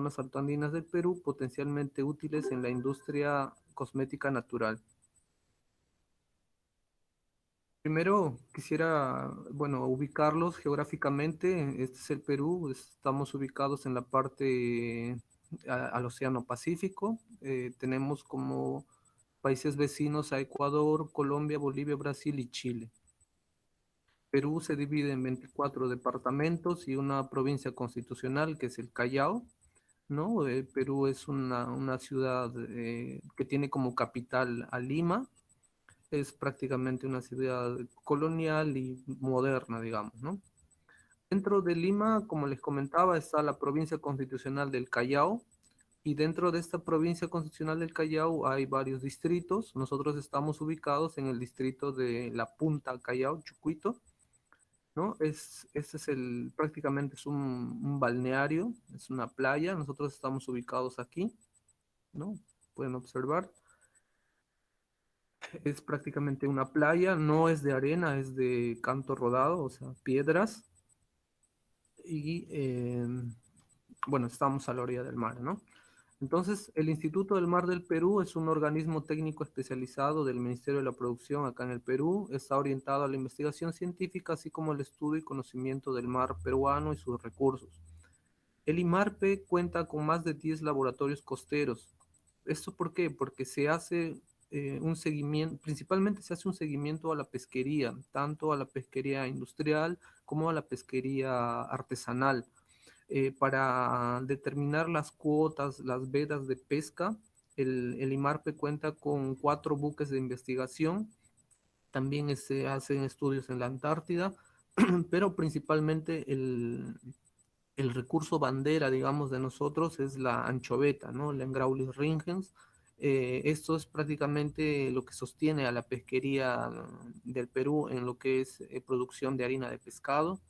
zonas altoandinas del Perú potencialmente útiles en la industria cosmética natural. Primero quisiera, bueno, ubicarlos geográficamente. Este es el Perú, estamos ubicados en la parte al Océano Pacífico. Tenemos como países vecinos a Ecuador, Colombia, Bolivia, Brasil y Chile. Perú se divide en 24 departamentos y una provincia constitucional que es el Callao, ¿no? Perú es una ciudad que tiene como capital a Lima. Es prácticamente una ciudad colonial y moderna, digamos, ¿no? Dentro de Lima, como les comentaba, está la provincia constitucional del Callao, y dentro de esta provincia constitucional del Callao hay varios distritos. Nosotros estamos ubicados en el distrito de La Punta Callao, Chucuito, ¿no? Este es prácticamente es un balneario, es una playa. Nosotros estamos ubicados aquí, ¿no? Pueden observar. Es prácticamente una playa, no es de arena, es de canto rodado, o sea, piedras. Y bueno, estamos a la orilla del mar, ¿no? Entonces, el Instituto del Mar del Perú es un organismo técnico especializado del Ministerio de la Producción acá en el Perú. Está orientado a la investigación científica, así como el estudio y conocimiento del mar peruano y sus recursos. El IMARPE cuenta con más de 10 laboratorios costeros. ¿Esto por qué? Porque se hace un seguimiento, principalmente se hace un seguimiento a la pesquería, tanto a la pesquería industrial como a la pesquería artesanal. Para determinar las cuotas, las vedas de pesca, el IMARPE cuenta con 4 buques de investigación. También se hacen estudios en la Antártida, pero principalmente el recurso bandera, digamos, de nosotros es la anchoveta, ¿no? La Engraulis ringens. Esto es prácticamente lo que sostiene a la pesquería del Perú en lo que es producción de harina de pescado,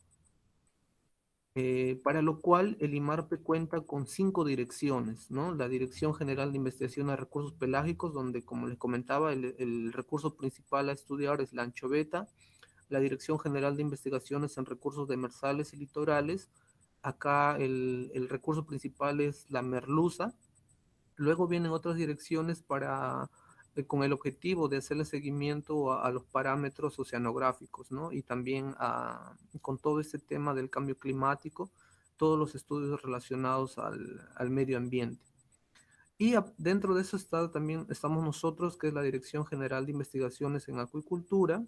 para lo cual el IMARPE cuenta con 5 direcciones, ¿no? La Dirección General de Investigación de Recursos Pelágicos, donde, como les comentaba, el recurso principal a estudiar es la anchoveta. La Dirección General de Investigaciones en Recursos Demersales y Litorales. Acá el recurso principal es la merluza. Luego vienen otras direcciones con el objetivo de hacerle seguimiento a los parámetros oceanográficos, ¿no? Y también con todo este tema del cambio climático, todos los estudios relacionados al medio ambiente. Y dentro de eso también estamos nosotros, que es la Dirección General de Investigaciones en Acuicultura.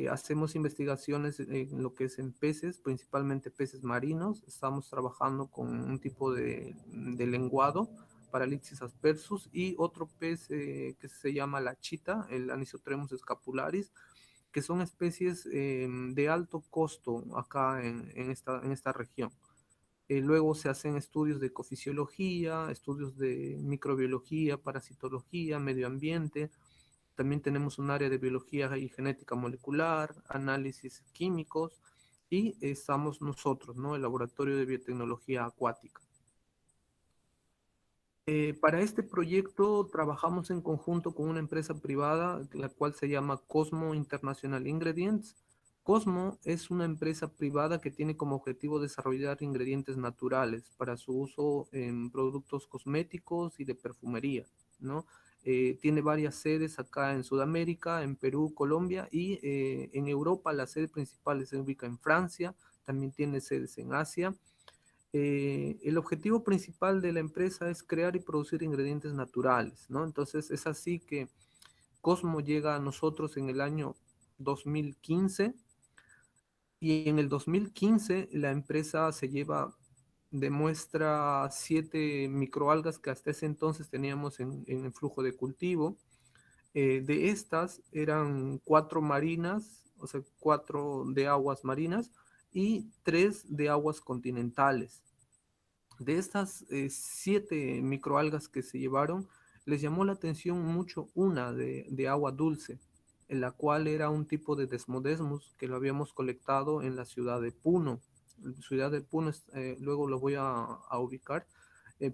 Hacemos investigaciones en lo que es en peces, principalmente peces marinos. Estamos trabajando con un tipo de lenguado, Paralichis aspersus, y otro pez que se llama la chita, el Anisotremus scapularis, que son especies de alto costo acá en esta región. Luego se hacen estudios de ecofisiología, estudios de microbiología, parasitología, medio ambiente. También tenemos un área de biología y genética molecular, análisis químicos, y estamos nosotros, ¿no? El Laboratorio de Biotecnología Acuática. Para este proyecto trabajamos en conjunto con una empresa privada, la cual se llama Cosmo International Ingredients. Cosmo es una empresa privada que tiene como objetivo desarrollar ingredientes naturales para su uso en productos cosméticos y de perfumería, ¿no? Tiene varias sedes acá en Sudamérica, en Perú, Colombia, y en Europa la sede principal se ubica en Francia. También tiene sedes en Asia. El objetivo principal de la empresa es crear y producir ingredientes naturales, ¿no? Entonces es así que Cosmo llega a nosotros en el año 2015, y en el 2015 la empresa se lleva de muestra 7 microalgas que hasta ese entonces teníamos en el flujo de cultivo. De estas eran 4 marinas, o sea, 4 de aguas marinas y 3 de aguas continentales. De estas 7 microalgas que se llevaron, les llamó la atención mucho una de agua dulce, en la cual era un tipo de Desmodesmus que lo habíamos colectado en la ciudad de Puno. La ciudad de Puno, luego lo voy a ubicar,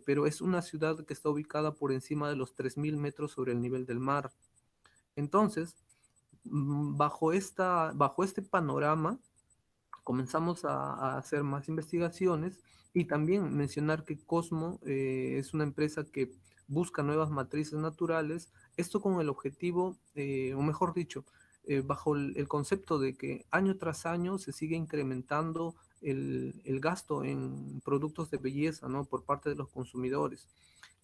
pero es una ciudad que está ubicada por encima de los 3.000 metros sobre el nivel del mar. Entonces, bajo este panorama, comenzamos a hacer más investigaciones y también mencionar que Cosmo es una empresa que busca nuevas matrices naturales, esto con el objetivo, o mejor dicho, bajo el concepto de que año tras año se sigue incrementando el gasto en productos de belleza, ¿no? Por parte de los consumidores.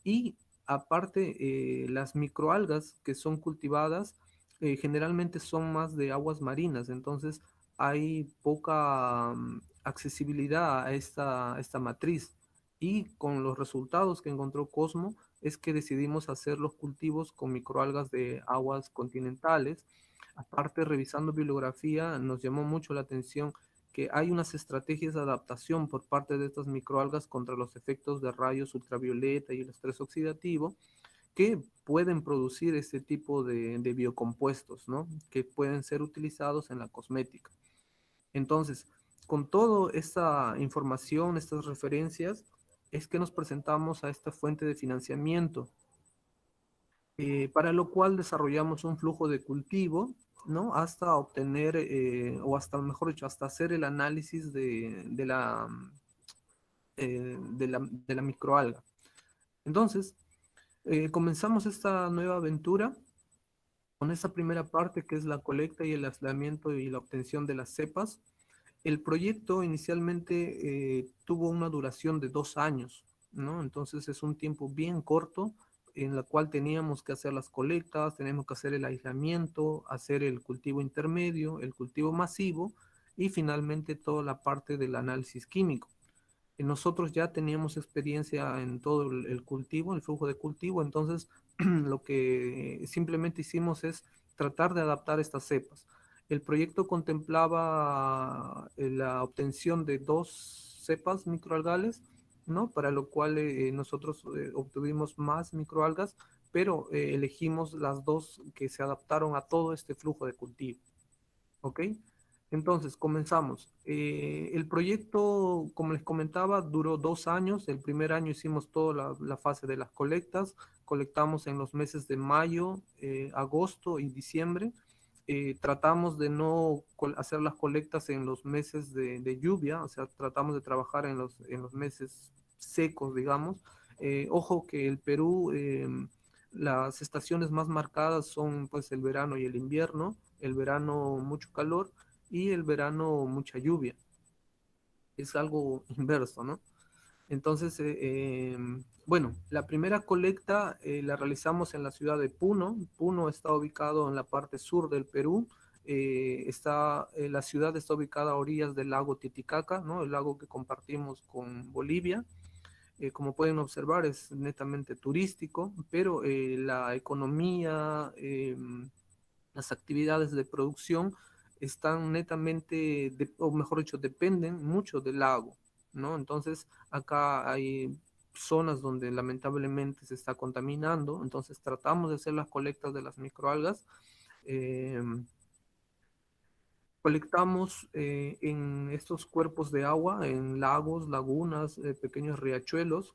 Y aparte, las microalgas que son cultivadas generalmente son más de aguas marinas, entonces hay poca accesibilidad a esta matriz. Y con los resultados que encontró Cosmo es que decidimos hacer los cultivos con microalgas de aguas continentales. Aparte, revisando bibliografía, nos llamó mucho la atención que hay unas estrategias de adaptación por parte de estas microalgas contra los efectos de rayos ultravioleta y el estrés oxidativo que pueden producir este tipo de biocompuestos, ¿no? Que pueden ser utilizados en la cosmética. Entonces, con toda esta información, estas referencias, es que nos presentamos a esta fuente de financiamiento, para lo cual desarrollamos un flujo de cultivo, ¿no? Hasta obtener, o hasta, mejor dicho, hasta hacer el análisis de la microalga. Entonces, comenzamos esta nueva aventura con esta primera parte que es la colecta y el aislamiento y la obtención de las cepas. El proyecto inicialmente tuvo una duración de 2 años, ¿no? Entonces es un tiempo bien corto en la cual teníamos que hacer las colectas, teníamos que hacer el aislamiento, hacer el cultivo intermedio, el cultivo masivo y finalmente toda la parte del análisis químico. Nosotros ya teníamos experiencia en todo el cultivo, el flujo de cultivo, entonces lo que simplemente hicimos es tratar de adaptar estas cepas. El proyecto contemplaba la obtención de 2 cepas microalgales, ¿no? Para lo cual nosotros obtuvimos más microalgas, pero elegimos las dos que se adaptaron a todo este flujo de cultivo. ¿Ok? Entonces, comenzamos. El proyecto, como les comentaba, duró 2 años. El primer año hicimos toda la fase de las colectas. Colectamos en los meses de mayo, agosto y diciembre. Tratamos de no hacer las colectas en los meses de lluvia, o sea, tratamos de trabajar en los meses secos, digamos. Ojo que el Perú, las estaciones más marcadas son pues el verano y el invierno. El verano mucho calor y el verano mucha lluvia. Es algo inverso, ¿no? Entonces, bueno, la primera colecta la realizamos en la ciudad de Puno. Puno está ubicado en la parte sur del Perú. La ciudad está ubicada a orillas del lago Titicaca, ¿no? El lago que compartimos con Bolivia. Como pueden observar, es netamente turístico, pero la economía, las actividades de producción están netamente, o mejor dicho, dependen mucho del lago, ¿no? Entonces, acá hay zonas donde lamentablemente se está contaminando, entonces tratamos de hacer las colectas de las microalgas. eh, Colectamos en estos cuerpos de agua, en lagos, lagunas, pequeños riachuelos.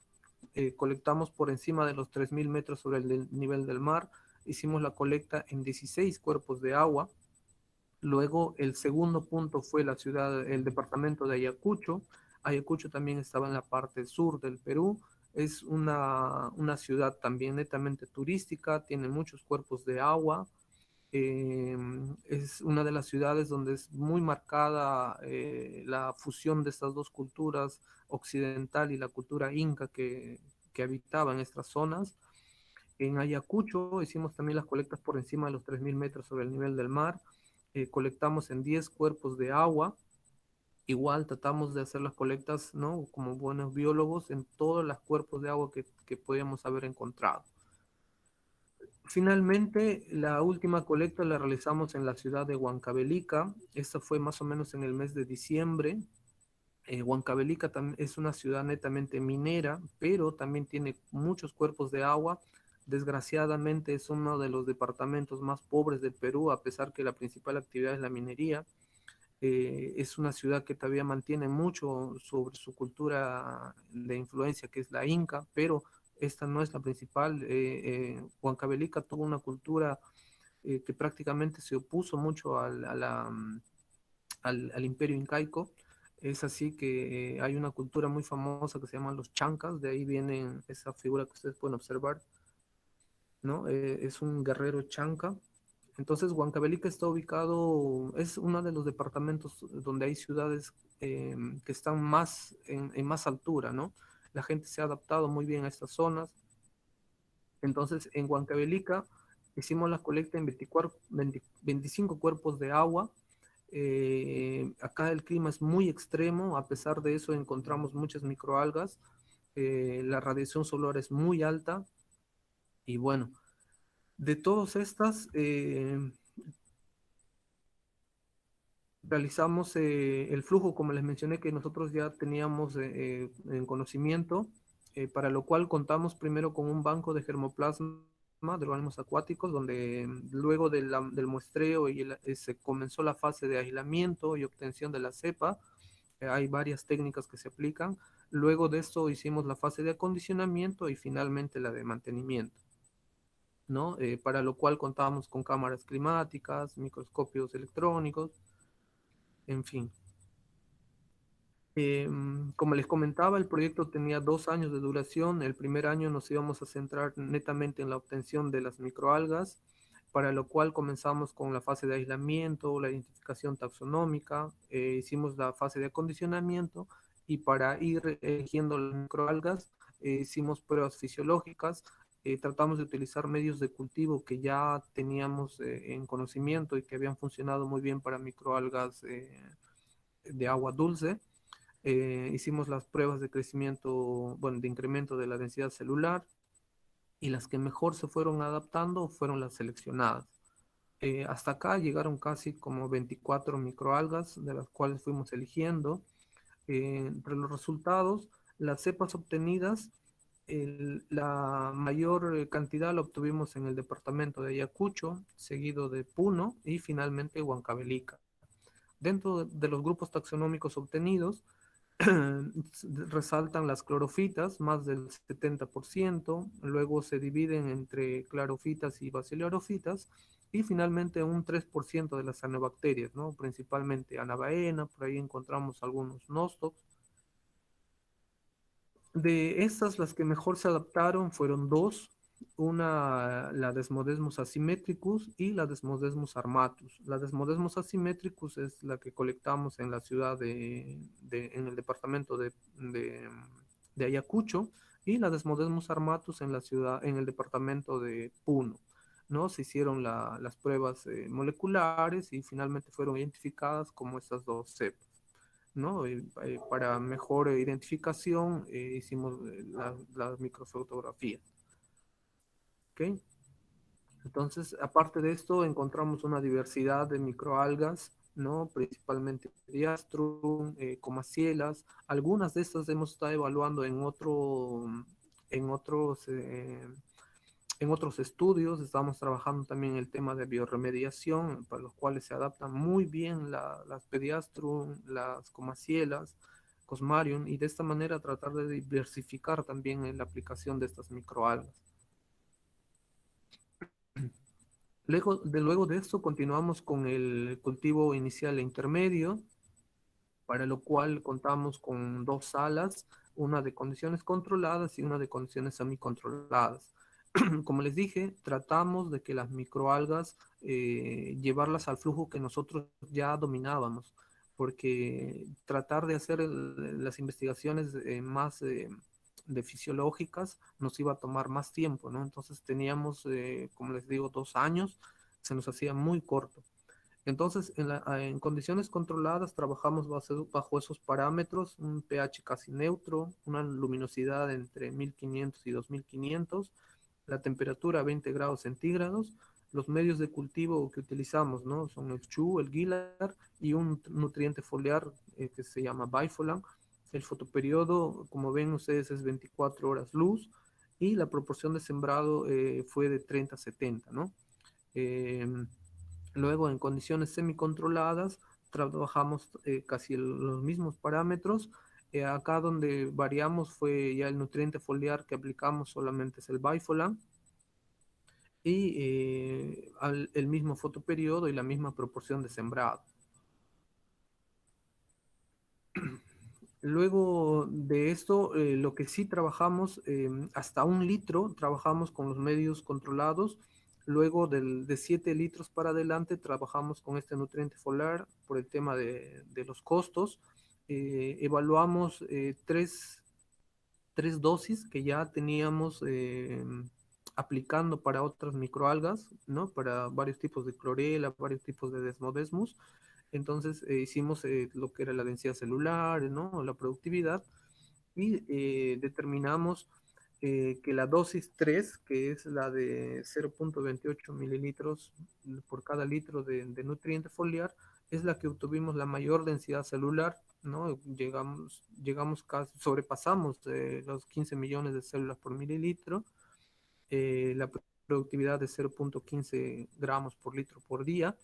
Colectamos por encima de los 3.000 metros sobre el nivel del mar. Hicimos la colecta en 16 cuerpos de agua. Luego, el segundo punto fue el departamento de Ayacucho. Ayacucho también estaba en la parte sur del Perú. Es una ciudad también netamente turística, tiene muchos cuerpos de agua. Es una de las ciudades donde es muy marcada la fusión de estas dos culturas, occidental y la cultura inca que habitaba en estas zonas. En Ayacucho hicimos también las colectas por encima de los 3.000 metros sobre el nivel del mar. Colectamos en 10 cuerpos de agua. Igual tratamos de hacer las colectas, ¿no? Como buenos biólogos en todos los cuerpos de agua que podíamos haber encontrado. Finalmente, la última colecta la realizamos en la ciudad de Huancavelica. Esta fue más o menos en el mes de diciembre. Huancavelica es una ciudad netamente minera, pero también tiene muchos cuerpos de agua. Desgraciadamente es uno de los departamentos más pobres del Perú, a pesar que la principal actividad es la minería. Es una ciudad que todavía mantiene mucho sobre su cultura de influencia, que es la inca, pero esta no es la principal. Huancavelica tuvo una cultura que prácticamente se opuso mucho al imperio incaico. Es así que hay una cultura muy famosa que se llaman los chancas, de ahí viene esa figura que ustedes pueden observar, ¿no? Es un guerrero chanca. Entonces, Huancavelica está ubicado, es uno de los departamentos donde hay ciudades que están más en más altura, ¿no? La gente se ha adaptado muy bien a estas zonas. Entonces, en Huancavelica hicimos la colecta en 25 cuerpos de agua. Acá el clima es muy extremo, a pesar de eso encontramos muchas microalgas. La radiación solar es muy alta y bueno, de todas estas, realizamos el flujo, como les mencioné, que nosotros ya teníamos en conocimiento, para lo cual contamos primero con un banco de germoplasma de organismos acuáticos, donde luego del muestreo se comenzó la fase de aislamiento y obtención de la cepa. Hay varias técnicas que se aplican. Luego de esto hicimos la fase de acondicionamiento y finalmente la de mantenimiento, ¿no? Para lo cual contábamos con cámaras climáticas, microscopios electrónicos, en fin. Como les comentaba, el proyecto tenía 2 años de duración. El primer año nos íbamos a centrar netamente en la obtención de las microalgas, para lo cual comenzamos con la fase de aislamiento, la identificación taxonómica, hicimos la fase de acondicionamiento y para ir eligiendo las microalgas hicimos pruebas fisiológicas, tratamos de utilizar medios de cultivo que ya teníamos en conocimiento y que habían funcionado muy bien para microalgas de agua dulce. Hicimos las pruebas de crecimiento, bueno, de incremento de la densidad celular y las que mejor se fueron adaptando fueron las seleccionadas. Hasta acá llegaron casi como 24 microalgas, de las cuales fuimos eligiendo. Entre los resultados, las cepas obtenidas, la mayor cantidad la obtuvimos en el departamento de Ayacucho, seguido de Puno y finalmente Huancavelica. Dentro de los grupos taxonómicos obtenidos, resaltan las clorofitas, más del 70%, luego se dividen entre clarofitas y baciliofitas, y finalmente un 3% de las cianobacterias, ¿no? Principalmente anabaena, por ahí encontramos algunos nostocs. De estas, las que mejor se adaptaron fueron dos, una, la Desmodesmus asimetricus y la Desmodesmus armatus. La Desmodesmus asimetricus es la que colectamos en la ciudad en el departamento de Ayacucho, y la Desmodesmus armatus en la ciudad, en el departamento de Puno. ¿No? Se hicieron las pruebas moleculares y finalmente fueron identificadas como estas dos cepas. ¿No? Para mejor identificación hicimos las microfotografías. ¿Ok? Entonces, aparte de esto, encontramos una diversidad de microalgas, ¿no? Principalmente Diastrum, Comacielas. Algunas de estas hemos estado evaluando en otros, eh, en otros estudios. Estamos trabajando también en el tema de bioremediación, para los cuales se adaptan muy bien las Pediastrum, las Comacielas, Cosmarium, y de esta manera tratar de diversificar también en la aplicación de estas microalgas. Luego de esto continuamos con el cultivo inicial e intermedio, para lo cual contamos con dos salas, una de condiciones controladas y una de condiciones semicontroladas. Como les dije, tratamos de que las microalgas llevarlas al flujo que nosotros ya dominábamos, porque tratar de hacer las investigaciones más de fisiológicas nos iba a tomar más tiempo, ¿no? Entonces teníamos, como les digo, 2 años, se nos hacía muy corto. Entonces, en condiciones controladas trabajamos bajo esos parámetros, un pH casi neutro, una luminosidad entre 1500 y 2500, la temperatura a 20 grados centígrados. Los medios de cultivo que utilizamos, ¿no? Son el chu, el guilar y un nutriente foliar que se llama bifolan. El fotoperiodo, como ven ustedes, es 24 horas luz, y la proporción de sembrado fue de 30-70, ¿no? Eh, Luego, en condiciones semicontroladas, trabajamos casi los mismos parámetros. Acá donde variamos fue ya el nutriente foliar que aplicamos, solamente es el bifolan, y el mismo fotoperiodo y la misma proporción de sembrado. Luego de esto, lo que sí trabajamos, hasta 1 litro, trabajamos con los medios controlados. Luego de 7 litros para adelante, trabajamos con este nutriente foliar por el tema de los costos. Evaluamos tres dosis que ya teníamos aplicando para otras microalgas, ¿no? Para varios tipos de clorela, varios tipos de desmodesmus. Entonces hicimos lo que era la densidad celular, ¿no? La productividad y determinamos que la dosis 3, que es la de 0,28 mililitros por cada litro de nutriente foliar, es la que obtuvimos la mayor densidad celular, ¿no? Llegamos casi, sobrepasamos los 15 millones de células por mililitro, la productividad de 0,15 gramos por litro por día,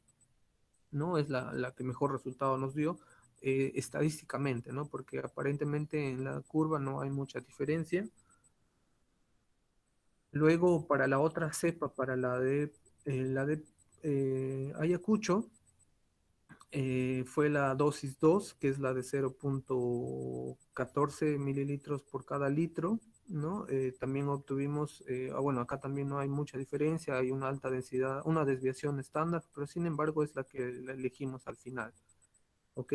¿no? Es la que mejor resultado nos dio estadísticamente, ¿no? Porque aparentemente en la curva no hay mucha diferencia. Luego, para la otra cepa, para la de Ayacucho, fue la dosis 2 que es la de 0,14 mililitros por cada litro, ¿no? También obtuvimos, bueno, acá también no hay mucha diferencia, hay una alta densidad, una desviación estándar, pero sin embargo es la que la elegimos al final, ¿ok?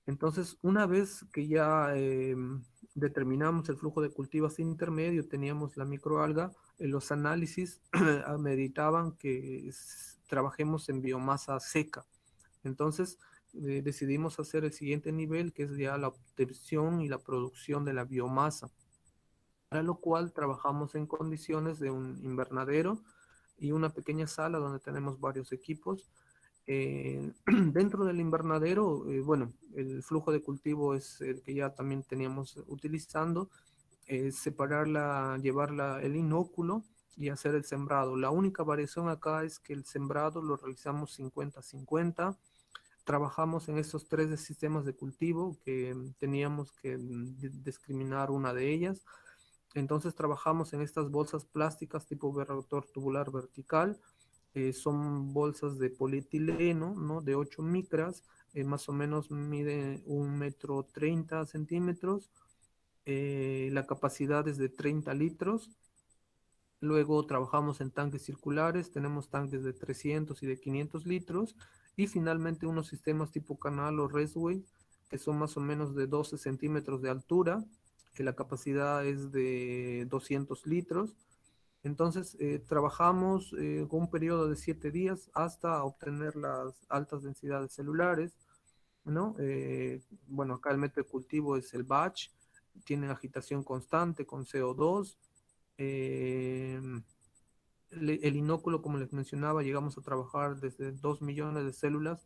Entonces, una vez que ya determinamos el flujo de cultivos intermedio, teníamos la microalga, los análisis meditaban que trabajemos en biomasa seca. Entonces, decidimos hacer el siguiente nivel, que es ya la obtención y la producción de la biomasa, para lo cual trabajamos en condiciones de un invernadero y una pequeña sala donde tenemos varios equipos. Dentro del invernadero, bueno, el flujo de cultivo es el que ya también teníamos utilizando, separarla, llevarla el inóculo y hacer el sembrado. La única variación acá es que el sembrado lo realizamos 50-50. Trabajamos en estos tres sistemas de cultivo que teníamos que discriminar una de ellas. Entonces trabajamos en estas bolsas plásticas tipo reactor tubular vertical. Son bolsas de polietileno, ¿no? De 8 micras, más o menos mide 1,30 m. La capacidad es de 30 litros. Luego trabajamos en tanques circulares, tenemos tanques de 300 y de 500 litros. Y finalmente unos sistemas tipo canal o raceway, que son más o menos de 12 centímetros de altura, que la capacidad es de 200 litros. Entonces, trabajamos con un periodo de 7 días hasta obtener las altas densidades celulares, ¿no? Bueno, acá el método de cultivo es el batch, tiene agitación constante con CO2. eh, el inóculo, como les mencionaba, llegamos a trabajar desde 2 millones de células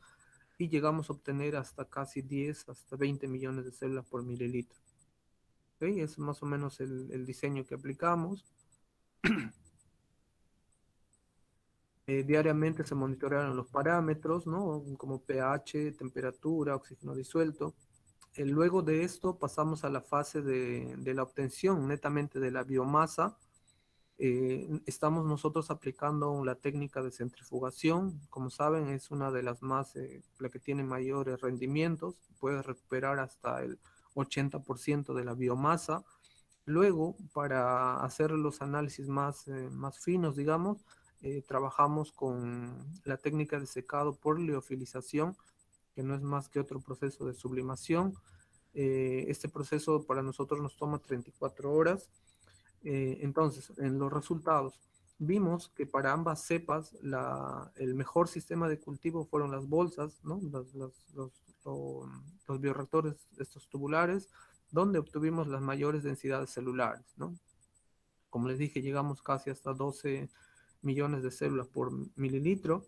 y llegamos a obtener hasta casi 10, hasta 20 millones de células por mililitro. ¿Ok? Es más o menos el diseño que aplicamos. Diariamente se monitorearon los parámetros, ¿no? Como pH, temperatura, oxígeno disuelto. Luego de esto pasamos a la fase de la obtención netamente de la biomasa. Estamos nosotros aplicando la técnica de centrifugación. Como saben, es una de las más, la que tiene mayores rendimientos. Puede recuperar hasta el 80% de la biomasa. Luego, para hacer los análisis más finos, digamos, trabajamos con la técnica de secado por liofilización, que no es más que otro proceso de sublimación. Este proceso para nosotros nos toma 34 horas. Entonces, en los resultados, vimos que para ambas cepas el mejor sistema de cultivo fueron las bolsas, ¿no? Lo- los bioreactores, estos tubulares, donde obtuvimos las mayores densidades celulares, ¿no? Como les dije, llegamos casi hasta 12 millones de células por mililitro.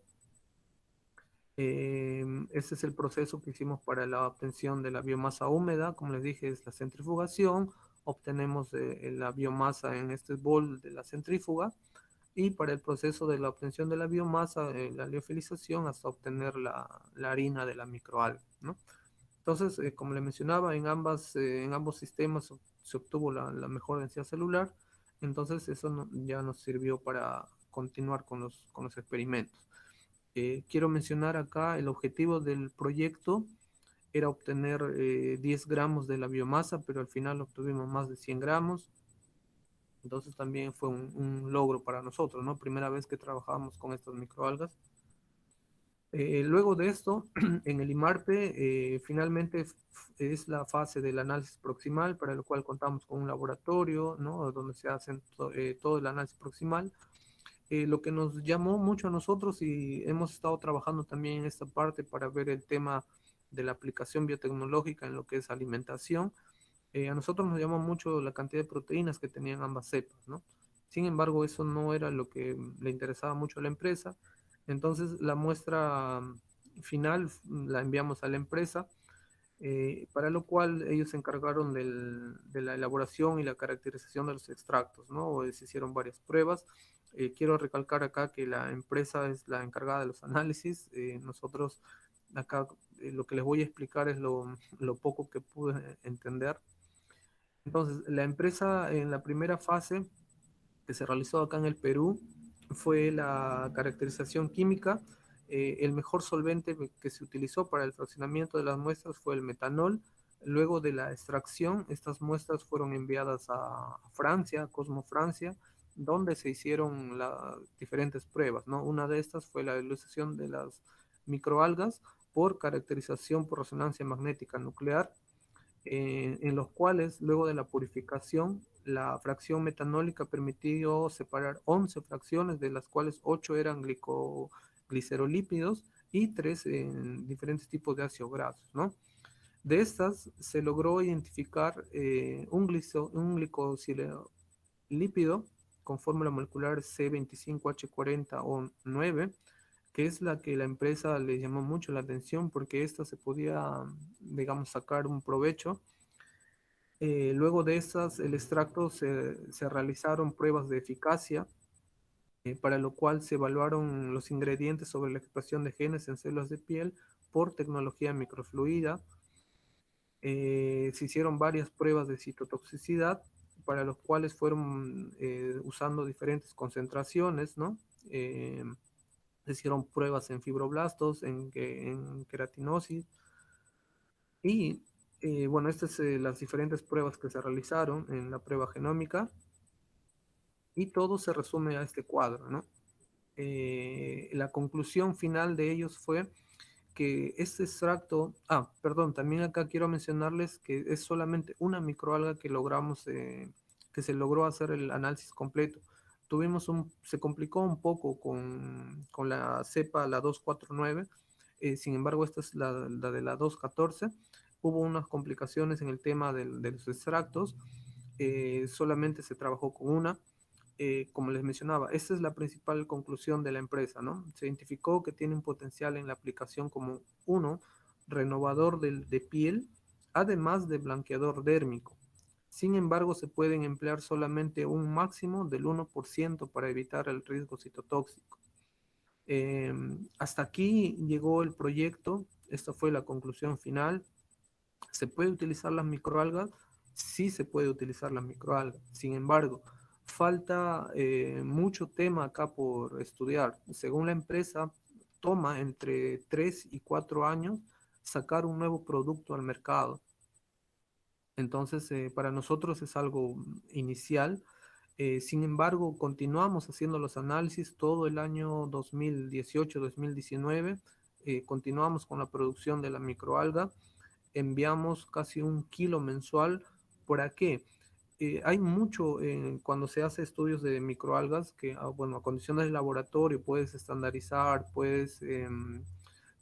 Este es el proceso que hicimos para la obtención de la biomasa húmeda. Como les dije, es la centrifugación. Obtenemos la biomasa en este bol de la centrífuga. Y para el proceso de la obtención de la biomasa, la liofilización, hasta obtener la harina de la microalga, ¿no? Entonces, como le mencionaba, en ambos sistemas se obtuvo la mejor densidad celular. Entonces, eso ya nos sirvió para continuar con los experimentos. Quiero mencionar acá el objetivo del proyecto. era obtener 10 gramos de la biomasa, pero al final obtuvimos más de 100 gramos. Entonces también fue un logro para nosotros, ¿no? Primera vez que trabajamos con estas microalgas. Luego de esto, en el IMARPE, finalmente es la fase del análisis proximal, para lo cual contamos con un laboratorio, ¿no? Donde se hace todo el análisis proximal. Lo que nos llamó mucho a nosotros, y hemos estado trabajando también en esta parte para ver el tema de la aplicación biotecnológica en lo que es alimentación. A nosotros nos llamó mucho la cantidad de proteínas que tenían ambas cepas, ¿no? Sin embargo, eso no era lo que le interesaba mucho a la empresa. Entonces, la muestra final la enviamos a la empresa, para lo cual ellos se encargaron de la elaboración y la caracterización de los extractos, ¿no? Se hicieron varias pruebas. Quiero recalcar acá que la empresa es la encargada de los análisis. Nosotros acá lo que les voy a explicar es lo poco que pude entender. Entonces, la empresa en la primera fase que se realizó acá en el Perú fue la caracterización química. El mejor solvente que se utilizó para el fraccionamiento de las muestras fue el metanol. Luego de la extracción, estas muestras fueron enviadas a Francia, a Cosmo Francia, donde se hicieron las diferentes pruebas, ¿no? Una de estas fue la ilustración de las microalgas por caracterización por resonancia magnética nuclear, en los cuales luego de la purificación, la fracción metanólica permitió separar 11 fracciones, de las cuales 8 eran glicerolípidos y 3 en diferentes tipos de ácidos grasos, ¿no? De estas se logró identificar un glicosililípido con fórmula molecular C25H40O9, que es la que la empresa le llamó mucho la atención porque esta se podía, digamos, sacar un provecho. Luego de estas, el extracto se realizaron pruebas de eficacia, para lo cual se evaluaron los ingredientes sobre la expresión de genes en células de piel por tecnología microfluida. Se hicieron varias pruebas de citotoxicidad, para los cuales fueron usando diferentes concentraciones, ¿no? Se hicieron pruebas en fibroblastos, en queratinosis, y bueno, estas son las diferentes pruebas que se realizaron en la prueba genómica, y todo se resume a este cuadro, ¿no? La conclusión final de ellos fue que este extracto, perdón, también acá quiero mencionarles que es solamente una microalga que logramos, que se logró hacer el análisis completo. Se complicó un poco con la cepa, la 249, sin embargo, esta es la de la 214. Hubo unas complicaciones en el tema de los extractos, solamente se trabajó con una. Como les mencionaba, esta es la principal conclusión de la empresa, ¿no? Se identificó que tiene un potencial en la aplicación como uno, renovador de piel, además de blanqueador dérmico. Sin embargo, se pueden emplear solamente un máximo del 1% para evitar el riesgo citotóxico. Hasta aquí llegó el proyecto, esta fue la conclusión final. ¿Se puede utilizar las microalgas? Sí, se puede utilizar las microalgas. Sin embargo, falta mucho tema acá por estudiar. Según la empresa, toma entre 3 y 4 años sacar un nuevo producto al mercado. Entonces, para nosotros es algo inicial. Sin embargo, continuamos haciendo los análisis todo el año 2018-2019. Continuamos con la producción de la microalga. Enviamos casi 1 kilo mensual. ¿Para qué? Hay mucho cuando se hace estudios de microalgas que, bueno, a condiciones de laboratorio puedes estandarizar, puedes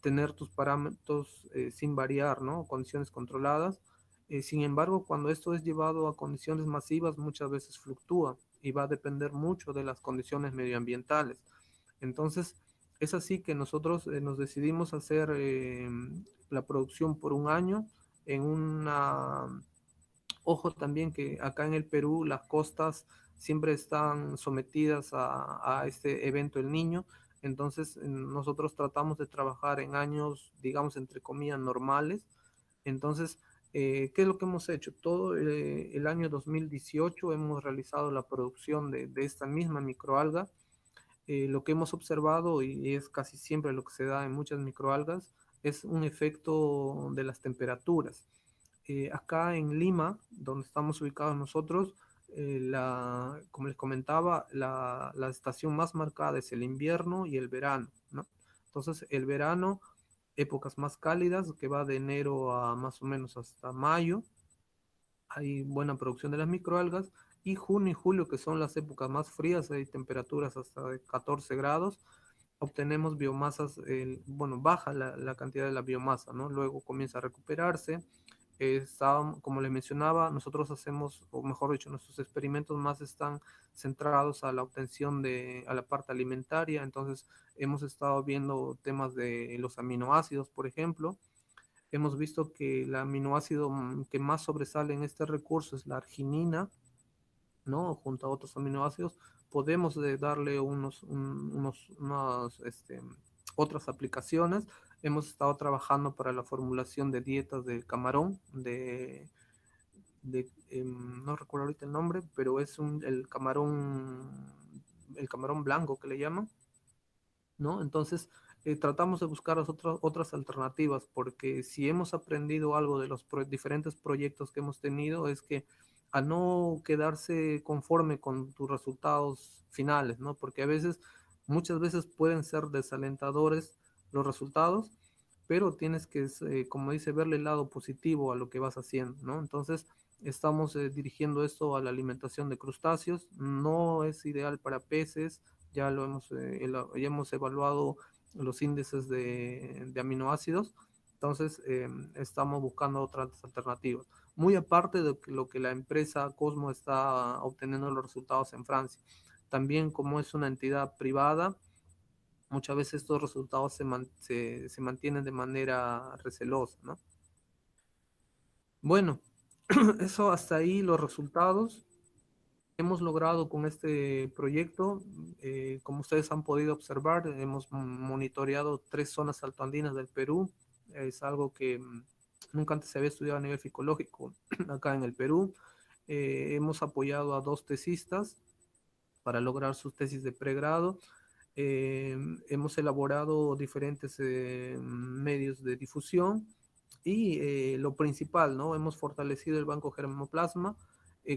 tener tus parámetros sin variar, ¿no? Condiciones controladas. Sin embargo, cuando esto es llevado a condiciones masivas, muchas veces fluctúa y va a depender mucho de las condiciones medioambientales. Entonces, es así que nosotros nos decidimos hacer la producción por un año en una... Ojo también que acá en el Perú las costas siempre están sometidas a este evento El Niño. Entonces nosotros tratamos de trabajar en años, digamos, entre comillas, normales. Entonces, ¿qué es lo que hemos hecho? Todo el año 2018 hemos realizado la producción de esta misma microalga. Lo que hemos observado, y es casi siempre lo que se da en muchas microalgas, es un efecto de las temperaturas. Acá en Lima, donde estamos ubicados nosotros, como les comentaba, la estación más marcada es el invierno y el verano, ¿no? Entonces, el verano, épocas más cálidas, que va de enero a más o menos hasta mayo, hay buena producción de las microalgas, y junio y julio, que son las épocas más frías, hay temperaturas hasta de 14 grados, obtenemos biomasas, bueno, baja la cantidad de la biomasa, ¿no? Luego comienza a recuperarse. Como les mencionaba, nosotros hacemos, o mejor dicho, nuestros experimentos más están centrados a la obtención a la parte alimentaria, entonces hemos estado viendo temas de los aminoácidos, por ejemplo. Hemos visto que el aminoácido que más sobresale en este recurso es la arginina, ¿no? Junto a otros aminoácidos, podemos darle otras aplicaciones. Hemos estado trabajando para la formulación de dietas de camarón, no recuerdo ahorita el nombre, pero es el camarón blanco que le llaman, ¿no? Entonces, tratamos de buscar otras alternativas, porque si hemos aprendido algo de los diferentes proyectos que hemos tenido, es que a no quedarse conforme con tus resultados finales, ¿no? Porque muchas veces pueden ser desalentadores los resultados, pero tienes que, como dice, verle el lado positivo a lo que vas haciendo, ¿no? Entonces, estamos dirigiendo esto a la alimentación de crustáceos, no es ideal para peces, ya hemos evaluado los índices de aminoácidos, entonces estamos buscando otras alternativas. Muy aparte de lo que la empresa Cosmo está obteniendo los resultados en Francia. También como es una entidad privada, muchas veces estos resultados se mantienen de manera recelosa, ¿no? Bueno, eso hasta ahí los resultados hemos logrado con este proyecto. Como ustedes han podido observar, hemos monitoreado 3 zonas altoandinas del Perú. Es algo que nunca antes se había estudiado a nivel ficológico acá en el Perú. Hemos apoyado a 2 tesistas para lograr sus tesis de pregrado. Hemos elaborado diferentes medios de difusión y lo principal, ¿no? Hemos fortalecido el banco germoplasma.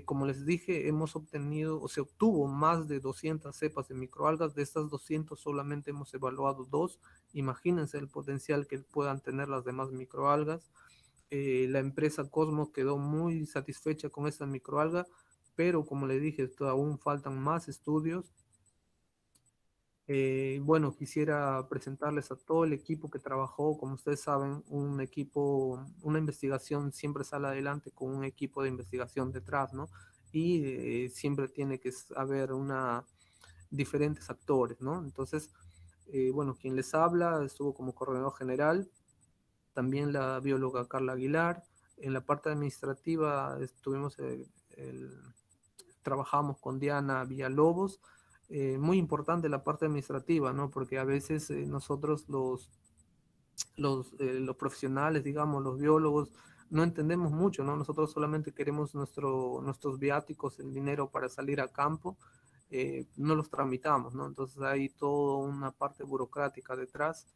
Como les dije, hemos obtenido o se obtuvo más de 200 cepas de microalgas. De estas 200 solamente hemos evaluado 2. Imagínense el potencial que puedan tener las demás microalgas. La empresa Cosmos quedó muy satisfecha con esta microalga, pero como les dije, aún faltan más estudios. Bueno, quisiera presentarles a todo el equipo que trabajó. Como ustedes saben, una investigación siempre sale adelante con un equipo de investigación detrás, ¿no? Y siempre tiene que haber diferentes actores, ¿no? Entonces, bueno, quien les habla estuvo como coordinador general, también la bióloga Carla Aguilar. En la parte administrativa trabajamos con Diana Villalobos. Muy importante la parte administrativa, ¿no? Porque a veces nosotros los profesionales, digamos, los biólogos, no entendemos mucho, ¿no? Nosotros solamente queremos nuestros viáticos, el dinero para salir a campo, no los tramitamos, ¿no? Entonces hay toda una parte burocrática detrás.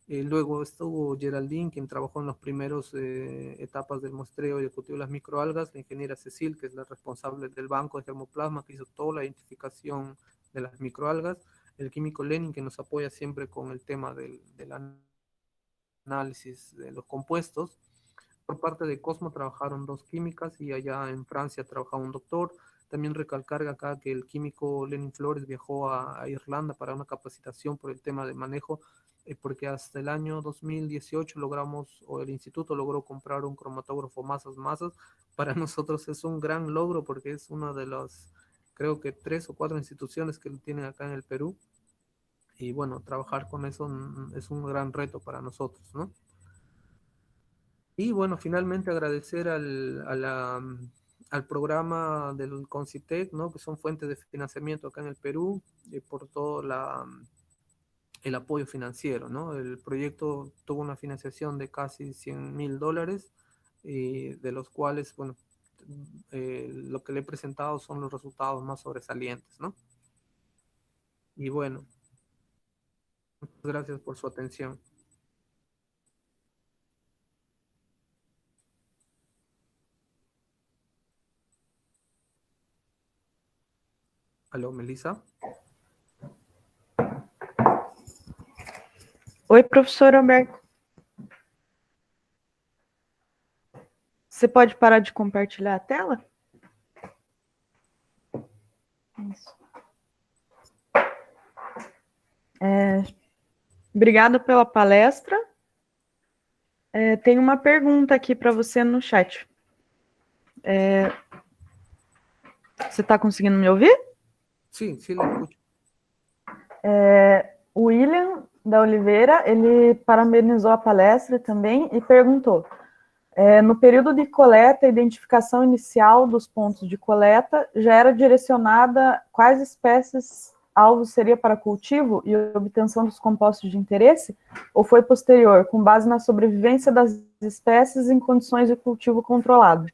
Luego estuvo Geraldine, quien trabajó en las primeras etapas del muestreo y ejecutivo de las microalgas, la ingeniera Cecil, que es la responsable del banco de germoplasma, que hizo toda la identificación de las microalgas, el químico Lenin, que nos apoya siempre con el tema del análisis de los compuestos. Por parte de Cosmo trabajaron 2 químicas y allá en Francia trabajaba un doctor. También recalcar acá que el químico Lenin Flores viajó a Irlanda para una capacitación por el tema de manejo, porque hasta el año 2018 o el instituto logró comprar un cromatógrafo masas. Para nosotros es un gran logro porque es una de las, creo que 3 o 4 instituciones que lo tienen acá en el Perú. Y bueno, trabajar con eso es un gran reto para nosotros, ¿no? Y bueno, finalmente agradecer al programa del Concitec, ¿no? Que son fuentes de financiamiento acá en el Perú, por todo el apoyo financiero, ¿no? El proyecto tuvo una financiación de casi $100.000, de los cuales, bueno, lo que le he presentado son los resultados más sobresalientes, ¿no? Y bueno, muchas gracias por su atención. Aló, Melissa. Oi, professor Alberto. Você pode parar de compartilhar a tela? Isso. Obrigada pela palestra. Tem uma pergunta aqui para você no chat. Você está conseguindo me ouvir? Sí, sí, le escucho. O William da Oliveira, ele parabenizou a palestra também e perguntou: no período de coleta, a identificação inicial dos pontos de coleta já era direcionada quais espécies alvo seria para cultivo e obtenção dos compostos de interesse? Ou foi posterior, com base na sobrevivência das espécies em condições de cultivo controlado?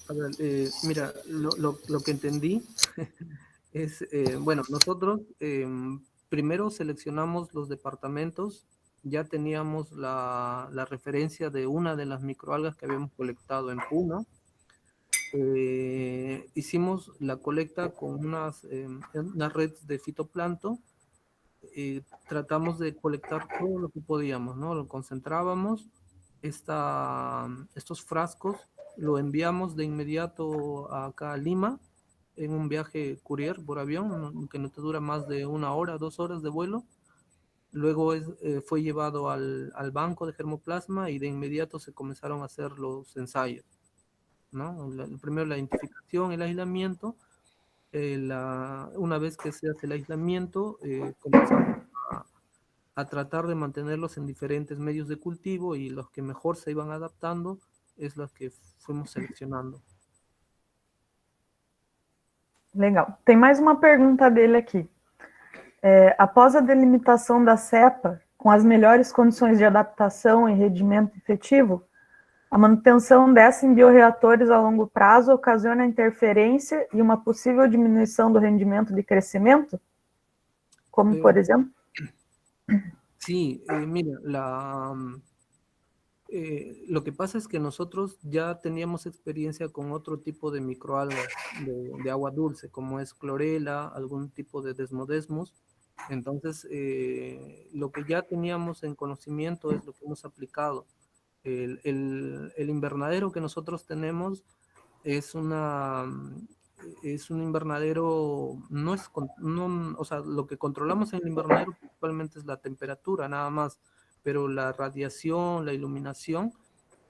A ver, mira, lo que entendí es, bueno, nosotros primero seleccionamos los departamentos, ya teníamos la referencia de una de las microalgas que habíamos colectado en Puno. Hicimos la colecta con unas redes de fitoplancton. Tratamos de colectar todo lo que podíamos, ¿no? Lo concentrábamos, estos frascos, lo enviamos de inmediato acá a Lima en un viaje courier por avión, que no te dura más de 1 hora, 2 horas de vuelo. Luego fue llevado al banco de germoplasma y de inmediato se comenzaron a hacer los ensayos, ¿no? Primero la identificación, el aislamiento. Una vez que se hace el aislamiento, comenzamos a tratar de mantenerlos en diferentes medios de cultivo y los que mejor se iban adaptando es los que fuimos seleccionando. Legal. Tem mais uma pergunta dele aqui. Após a delimitação da cepa, com as melhores condições de adaptação e rendimento efetivo, a manutenção dessa em bioreatores a longo prazo ocasiona interferência e uma possível diminuição do rendimento de crescimento? Como, por exemplo? Sí, mira, lo que pasa es que nosotros ya teníamos experiencia con otro tipo de microalgas de agua dulce, como es clorela, algún tipo de desmodesmus. Entonces, lo que ya teníamos en conocimiento es lo que hemos aplicado. El invernadero que nosotros tenemos es es un invernadero, o sea, lo que controlamos en el invernadero principalmente es la temperatura, nada más, pero la radiación, la iluminación,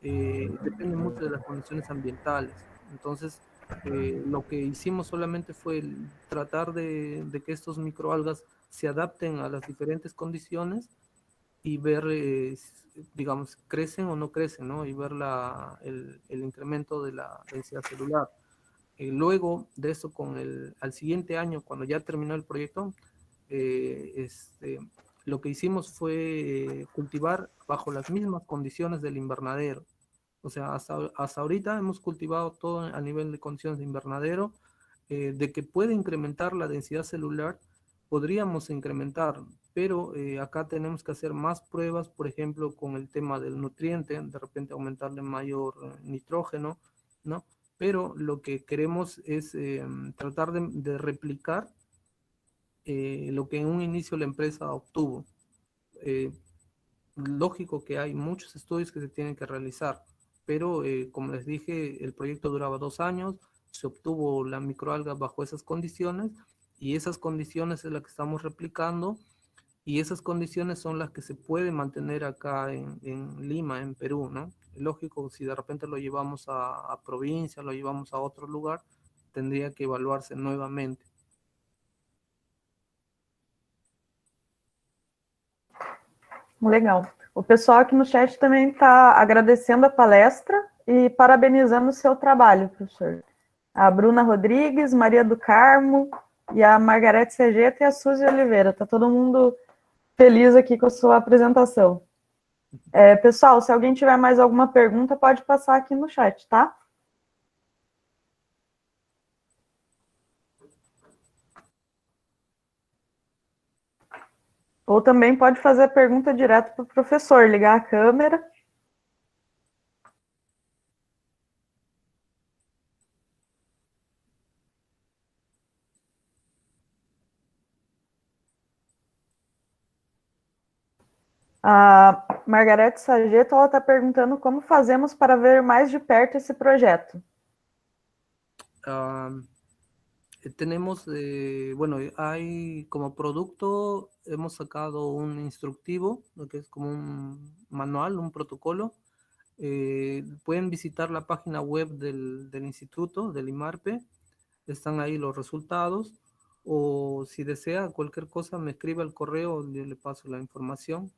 depende mucho de las condiciones ambientales. Entonces, lo que hicimos solamente fue tratar de que estos microalgas se adapten a las diferentes condiciones y ver, digamos, crecen o no crecen, ¿no? Y ver el incremento de la densidad celular. Luego de eso, al siguiente año, cuando ya terminó el proyecto, lo que hicimos fue cultivar bajo las mismas condiciones del invernadero. O sea, hasta ahorita hemos cultivado todo a nivel de condiciones de invernadero. De que puede incrementar la densidad celular, podríamos incrementar, pero acá tenemos que hacer más pruebas, por ejemplo, con el tema del nutriente, de repente aumentarle mayor nitrógeno, ¿no? Pero lo que queremos es tratar de replicar lo que en un inicio la empresa obtuvo. Eh, Lógico que hay muchos estudios que se tienen que realizar, pero como les dije, el proyecto duraba 2 años, se obtuvo la microalga bajo esas condiciones y esas condiciones es las que estamos replicando y esas condiciones son las que se pueden mantener acá en Lima, en Perú, ¿no? Lógico, si de repente lo llevamos a provincia, lo llevamos a otro lugar, tendría que evaluarse nuevamente. Legal. O pessoal aqui no chat também está agradecendo a palestra e parabenizando o seu trabalho, professor. A Bruna Rodrigues, Maria do Carmo e a Margarete Segeta e a Suzy Oliveira. Está todo mundo feliz aqui com a sua apresentação. Pessoal, se alguém tiver mais alguma pergunta, pode passar aqui no chat, tá? Ou também pode fazer a pergunta direto para o professor, ligar a câmera. A Margarete Sageto, ela está perguntando como fazemos para ver mais de perto esse projeto. Tenemos, bueno, hay como producto, hemos sacado un instructivo, lo que es como un manual, un protocolo. Pueden visitar la página web del instituto, del IMARPE, están ahí los resultados, o si desea cualquier cosa me escribe al correo, yo le paso la información.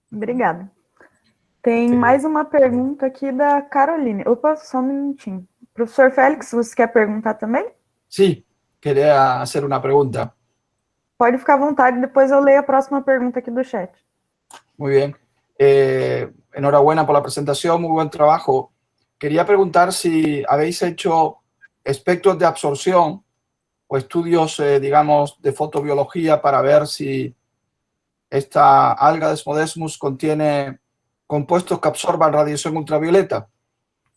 Obrigada. Tem mais uma pergunta aqui da Caroline. Opa, só um minutinho. Professor Félix, você quer perguntar também? Sí, quería hacer una pregunta. Pode ficar à vontade, depois eu leio a próxima pergunta aqui do chat. Muy bien. Enhorabuena por la presentación, muy buen trabajo. Quería preguntar si habéis hecho espectros de absorción o estudios, digamos, de fotobiología para ver si esta alga Desmodesmus contiene compuestos que absorban radiación ultravioleta.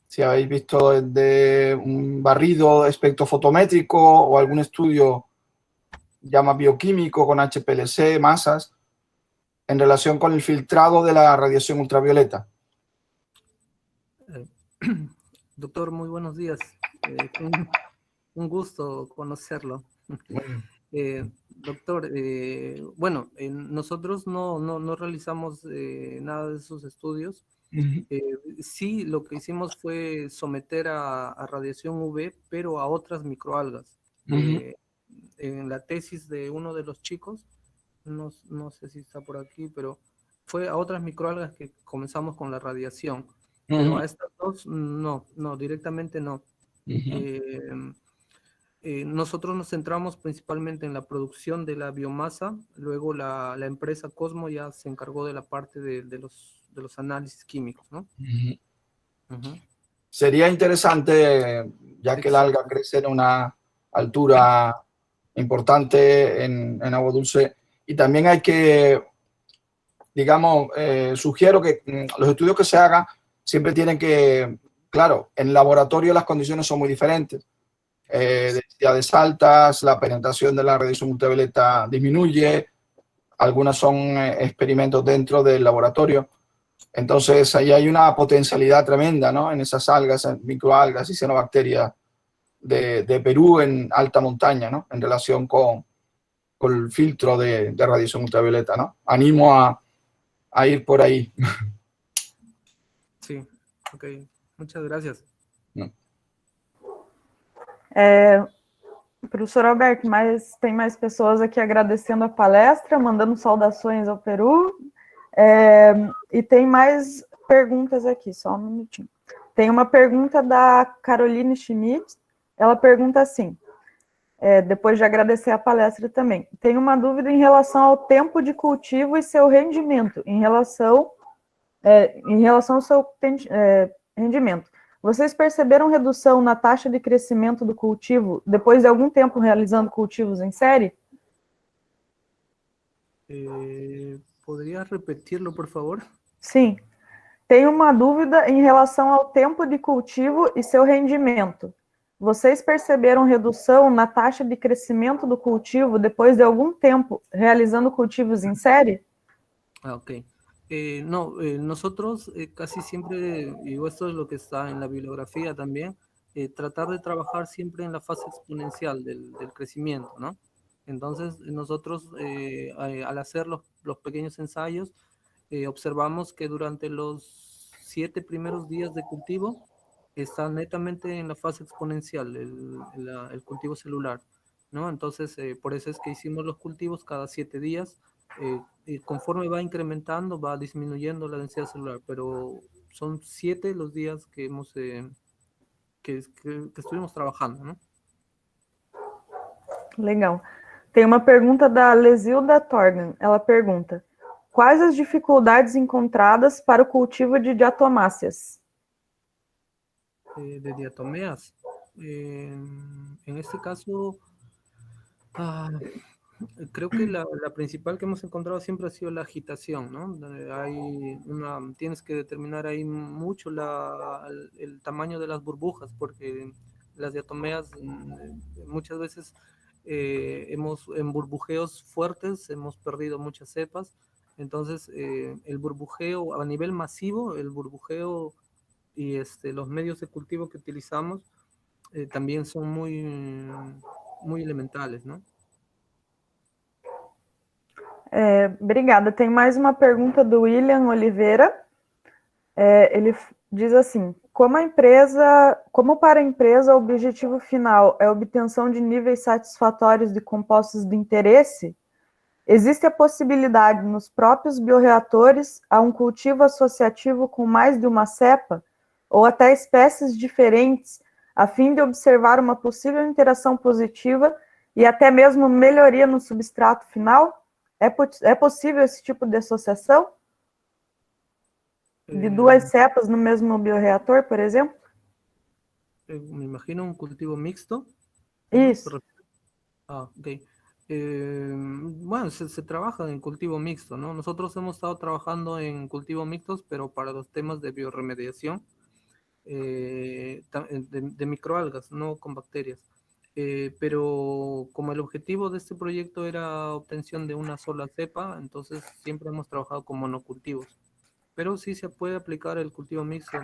Si habéis visto de un barrido espectrofotométrico o algún estudio llama bioquímico con HPLC, masas, en relación con el filtrado de la radiación ultravioleta. Doctor, muy buenos días. Un gusto conocerlo. Doctor, bueno, nosotros no realizamos nada de esos estudios. Sí, lo que hicimos fue someter a radiación UV, pero a otras microalgas. En la tesis de uno de los chicos, no sé si está por aquí, pero fue a otras microalgas que comenzamos con la radiación. Pero a estas dos, no, directamente no. Nosotros nos centramos principalmente en la producción de la biomasa, luego la empresa Cosmo ya se encargó de la parte de los análisis químicos, ¿no? Sería interesante, ya que el alga crece en una altura importante en agua dulce, y también hay que, digamos, sugiero que los estudios que se hagan siempre tienen que, claro, en laboratorio las condiciones son muy diferentes. Densidades altas, la penetración de la radiación ultravioleta disminuye, algunas son experimentos dentro del laboratorio. Entonces, ahí hay una potencialidad tremenda, ¿no? En esas algas, microalgas y cianobacterias de Perú en alta montaña, ¿no? En relación con el filtro de radiación ultravioleta, ¿no? Animo a ir por ahí. Sí, ok. Muchas gracias. No. Professor Alberto, tem mais pessoas aqui agradecendo a palestra, mandando saudações ao Peru. E tem mais perguntas aqui, só um minutinho. Tem uma pergunta da Caroline Schmidt. Ela pergunta assim, depois de agradecer a palestra também. Tem uma dúvida em relação ao tempo de cultivo e seu rendimento, em relação ao seu rendimento. Vocês perceberam redução na taxa de crescimento do cultivo depois de algum tempo realizando cultivos em série? ¿Podría repetirlo, por favor? Sim. Tem uma dúvida em relação ao tempo de cultivo e seu rendimento. Vocês perceberam redução na taxa de crescimento do cultivo depois de algum tempo realizando cultivos em série? Ok. No, nosotros casi siempre, y esto es lo que está en la bibliografía también, tratar de trabajar siempre en la fase exponencial del crecimiento, ¿no? Entonces, nosotros al hacer los pequeños ensayos, observamos que durante los 7 primeros días de cultivo está netamente en la fase exponencial, el cultivo celular, ¿no? Entonces, por eso es que hicimos los cultivos cada 7 días, y conforme va incrementando, va disminuyendo la densidad celular, pero son 7 los días que hemos que estuvimos trabajando, ¿no? Legal. Tem uma pergunta da Lesilda Torgan. Ela pergunta: quais as dificuldades encontradas para o cultivo de diatomáceas? De diatomeas. En este caso, ah, creo que la principal que hemos encontrado siempre ha sido la agitación, ¿no? Tienes que determinar ahí mucho el tamaño de las burbujas, porque las diatomeas muchas veces en burbujeos fuertes hemos perdido muchas cepas. Entonces, el burbujeo a nivel masivo, el burbujeo y los medios de cultivo que utilizamos también son muy elementales, ¿no? Obrigada. Tem mais uma pergunta do William Oliveira. Ele diz assim: como para a empresa o objetivo final é a obtenção de níveis satisfatórios de compostos de interesse, existe a possibilidade nos próprios bioreatores a um cultivo associativo com mais de uma cepa ou até espécies diferentes, a fim de observar uma possível interação positiva e até mesmo melhoria no substrato final? É possível esse tipo de associação? De duas cepas no mesmo bioreator, por exemplo? Me imagino un cultivo mixto. Isso. Ok. Bueno, se trabaja en cultivo mixto, ¿no? Nosotros hemos estado trabajando en cultivo mixtos, pero para los temas de bioremediación de microalgas, no con bacterias. Pero como el objetivo de este proyecto era obtención de una sola cepa, entonces siempre hemos trabajado con monocultivos. Pero sí se puede aplicar el cultivo mixto.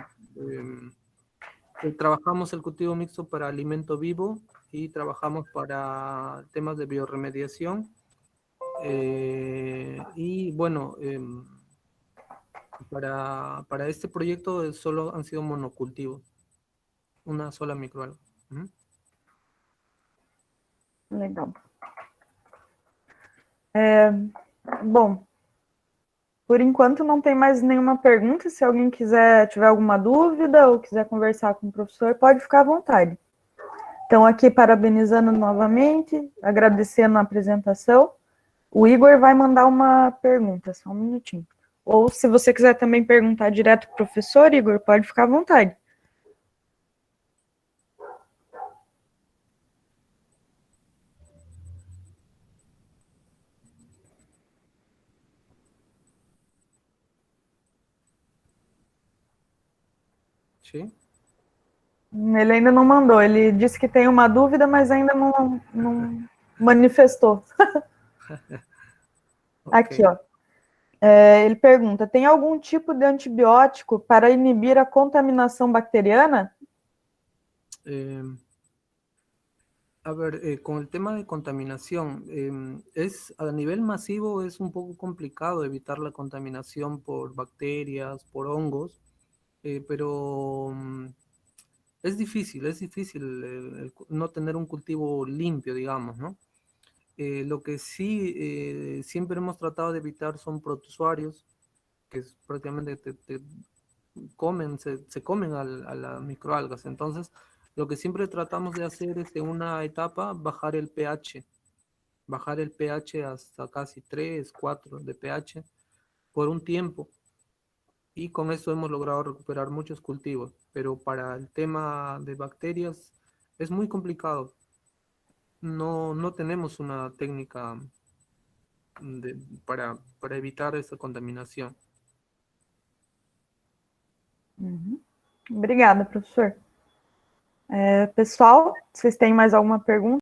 Trabajamos el cultivo mixto para alimento vivo y trabajamos para temas de bioremediación. Y bueno, para este proyecto solo han sido monocultivos, una sola microalga. Legal. Bom, por enquanto não tem mais nenhuma pergunta. Se alguém tiver alguma dúvida ou quiser conversar com o professor, pode ficar à vontade. Então, aqui parabenizando novamente, agradecendo a apresentação. O Igor vai mandar uma pergunta, só um minutinho. Ou se você quiser também perguntar direto para o professor, Igor, pode ficar à vontade. Sim. Ele ainda não mandou, ele disse que tem uma dúvida, mas ainda não manifestou. Okay. Aqui, ó. Ele pergunta: tem algum tipo de antibiótico para inibir a contaminação bacteriana? A ver, con el tema de contaminación, a nivel masivo es un poco complicado evitar la contaminación por bacterias, por hongos, pero es difícil no tener un cultivo limpio, digamos, ¿no? Lo que sí siempre hemos tratado de evitar son protozoarios, que prácticamente se comen a las microalgas. Entonces, lo que siempre tratamos de hacer es en una etapa bajar el pH hasta casi 3, 4 de pH por un tiempo. Y con eso hemos logrado recuperar muchos cultivos. Pero para el tema de bacterias es muy complicado. No tenemos una técnica para evitar esa contaminación. Obrigada, professor. Pessoal, vocês têm mais alguma pergunta?